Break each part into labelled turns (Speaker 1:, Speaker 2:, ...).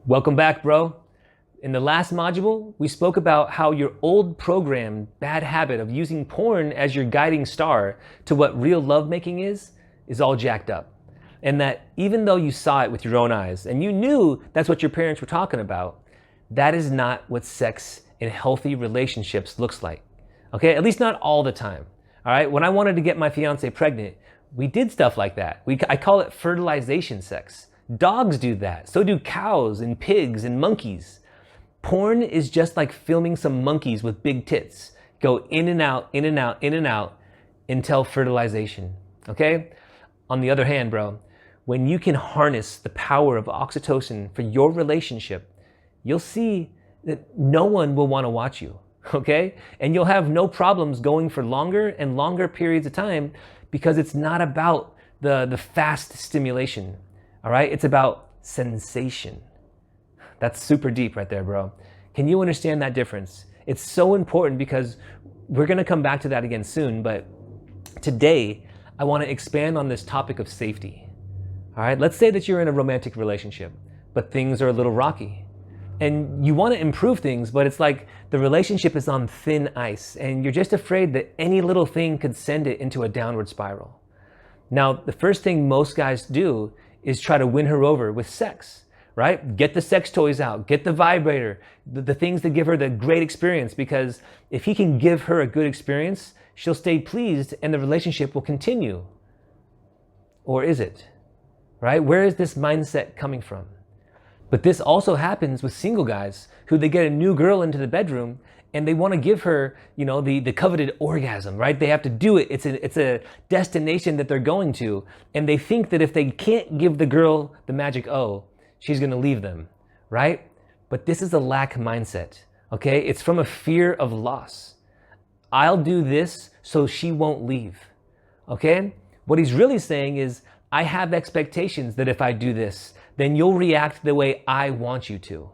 Speaker 1: Welcome back, bro. In the last module, we spoke about how your old programmed bad habit of using porn as your guiding star to what real lovemaking is all jacked up. And that even though you saw it with your own eyes and you knew that's what your parents were talking about, that is not what sex in healthy relationships looks like. Okay, at least not all the time. All right, when I wanted to get my fiance pregnant, we did stuff like that. I call it fertilization sex. Dogs do that. So do cows and pigs and monkeys. Porn is just like filming some monkeys with big tits. Go in and out, in and out, in and out until fertilization. Okay? On the other hand, bro, when you can harness the power of oxytocin for your relationship, you'll see that no one will want to watch you. Okay? And you'll have no problems going for longer and longer periods of time because it's not about the fast stimulation. All right, it's about sensation. That's super deep right there, bro. Can you understand that difference? It's so important because we're gonna come back to that again soon, but today I wanna expand on this topic of safety. All right, let's say that you're in a romantic relationship, but things are a little rocky. And you wanna improve things, but it's like the relationship is on thin ice and you're just afraid that any little thing could send it into a downward spiral. Now, the first thing most guys do is try to win her over with sex, right? Get the sex toys out, get the vibrator, the things that give her the great experience, because if he can give her a good experience, she'll stay pleased and the relationship will continue. Or is it, right? Where is this mindset coming from? But this also happens with single guys who they get a new girl into the bedroom and they want to give her, the coveted orgasm, right? They have to do it. It's a destination that they're going to. And they think that if they can't give the girl the magic O, she's going to leave them, right? But this is a lack mindset, okay? It's from a fear of loss. I'll do this so she won't leave, okay? What he's really saying is, I have expectations that if I do this, then you'll react the way I want you to,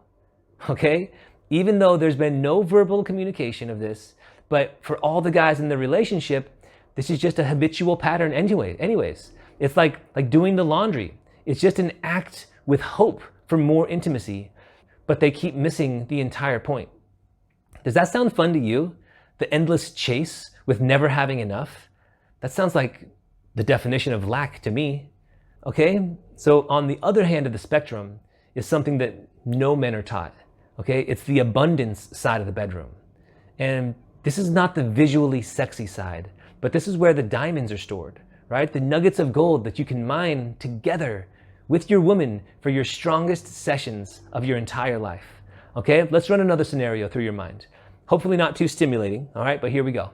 Speaker 1: okay? Even though there's been no verbal communication of this, but for all the guys in the relationship, this is just a habitual pattern anyways. It's like doing the laundry. It's just an act with hope for more intimacy, but they keep missing the entire point. Does that sound fun to you? The endless chase with never having enough? That sounds like the definition of lack to me, okay? So on the other hand of the spectrum is something that no men are taught. Okay, it's the abundance side of the bedroom. And this is not the visually sexy side, but this is where the diamonds are stored, right? The nuggets of gold that you can mine together with your woman for your strongest sessions of your entire life. Okay, let's run another scenario through your mind. Hopefully not too stimulating, all right, but here we go.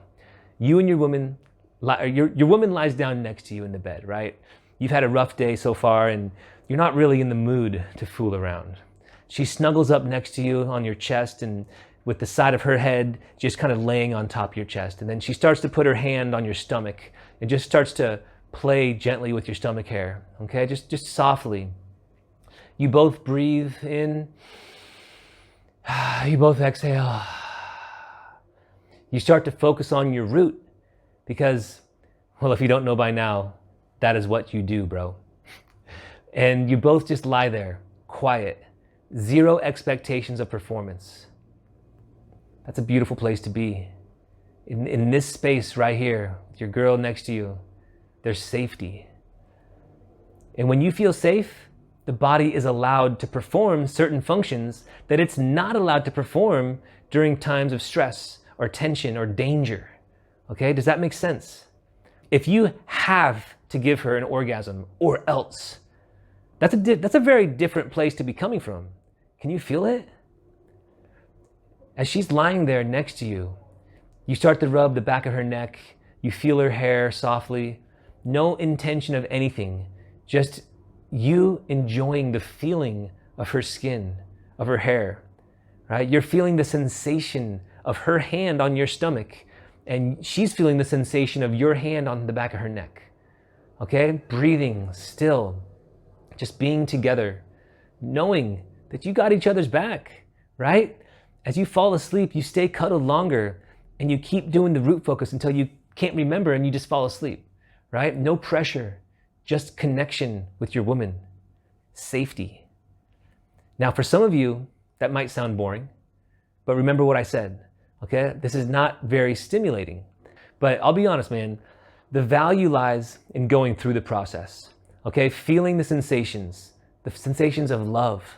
Speaker 1: You and your woman, your woman lies down next to you in the bed, right? You've had a rough day so far and you're not really in the mood to fool around. She snuggles up next to you on your chest and with the side of her head just kind of laying on top of your chest. And then she starts to put her hand on your stomach and just starts to play gently with your stomach hair, okay? Just softly. You both breathe in. You both exhale. You start to focus on your root because, well, if you don't know by now, that is what you do, bro. And you both just lie there, quiet. Zero expectations of performance. That's a beautiful place to be. In this space right here, with your girl next to you, there's safety. And when you feel safe, the body is allowed to perform certain functions that it's not allowed to perform during times of stress or tension or danger. Okay, does that make sense? If you have to give her an orgasm or else, that's a very different place to be coming from. Can you feel it? As she's lying there next to you, you start to rub the back of her neck. You feel her hair softly. No intention of anything. Just you enjoying the feeling of her skin, of her hair, right? You're feeling the sensation of her hand on your stomach, and she's feeling the sensation of your hand on the back of her neck. Okay? Breathing still. Just being together, knowing that you got each other's back, right? As you fall asleep, you stay cuddled longer and you keep doing the root focus until you can't remember and you just fall asleep, right? No pressure, just connection with your woman, safety. Now, for some of you, that might sound boring, but remember what I said, okay? This is not very stimulating. But I'll be honest, man, the value lies in going through the process, okay? Feeling the sensations of love,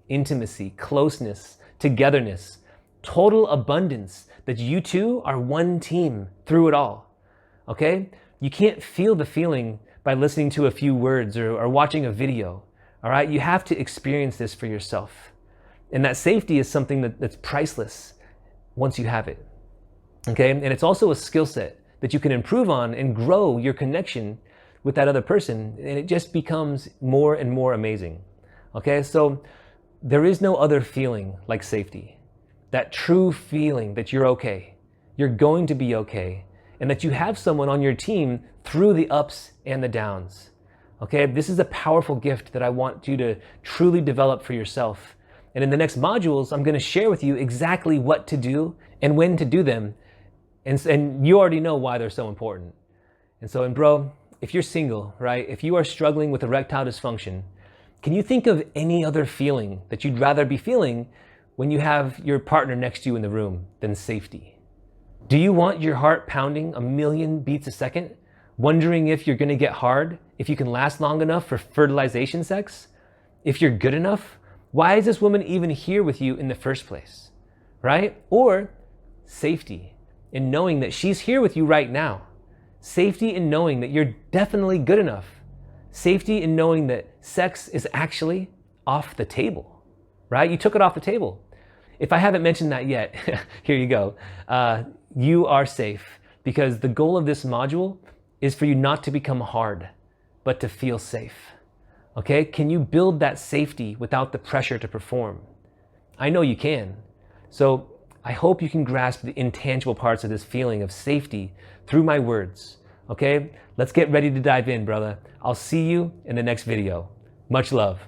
Speaker 1: intimacy, closeness, togetherness, total abundance, that you two are one team through it all, okay? You can't feel the feeling by listening to a few words or watching a video, all right? You have to experience this for yourself. And that safety is something that's priceless once you have it, okay? And it's also a skill set that you can improve on and grow your connection with that other person, and it just becomes more and more amazing, okay? So there is no other feeling like safety. That true feeling that you're okay, you're going to be okay, and that you have someone on your team through the ups and the downs, okay? This is a powerful gift that I want you to truly develop for yourself. And in the next modules, I'm gonna share with you exactly what to do and when to do them. And you already know why they're so important. And so, bro, if you're single, right? If you are struggling with erectile dysfunction, can you think of any other feeling that you'd rather be feeling when you have your partner next to you in the room than safety? Do you want your heart pounding 1,000,000 beats a second, wondering if you're gonna get hard, if you can last long enough for fertilization sex, if you're good enough? Why is this woman even here with you in the first place, right? Or safety in knowing that she's here with you right now. Safety in knowing that you're definitely good enough. Safety in knowing that sex is actually off the table, right? You took it off the table. If I haven't mentioned that yet, here you go. You are safe, because the goal of this module is for you not to become hard, but to feel safe. Okay? Can you build that safety without the pressure to perform? I know you can. So I hope you can grasp the intangible parts of this feeling of safety through my words. Okay? Let's get ready to dive in, brother. I'll see you in the next video. Much love.